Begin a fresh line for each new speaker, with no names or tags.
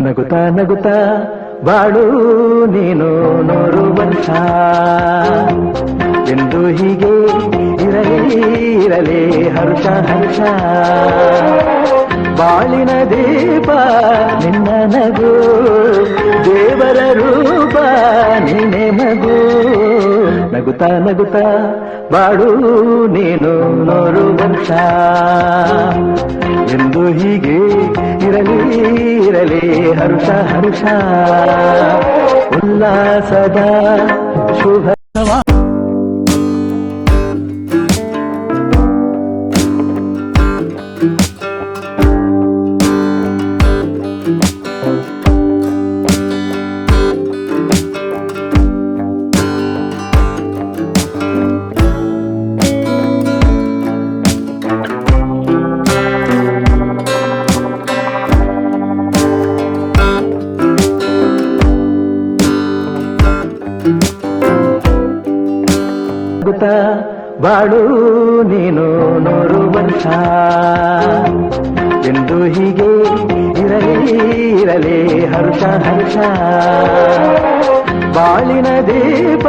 ನಗುತ್ತಾ ನಗುತ್ತಾ ಬಾಳು ನೀನು 100 ವರ್ಷ ಎಂದು ಹೀಗೆ ಇರಲಿ ಇರಲಿ ಹರ್ಷ ಹರ್ಷ ಬಾಳಿನ ದೀಪ ನಿನ್ನ ನಗು ದೇವರ ರೂಪ ನೀನೆ ಮಗು ನಗುತ್ತಾ ನಗುತ್ತಾ ಬಾಳು ನೀನು 100 ವರ್ಷ ಎಂದು ಹೀಗೆ ಇರಲಿ ಇರಲಿ ಹರ್ಷ ಹರ್ಷ ಉಲ್ಲಾಸದ ಶುಭ ಬಾಳು ನೀನು 100 ವರ್ಷ ಎಂದು ಹೀಗೆ ಇರಲಿ ಇರಲಿ ಹರ್ಷ ಹರ್ಷ ಬಾಳಿನ ದೀಪ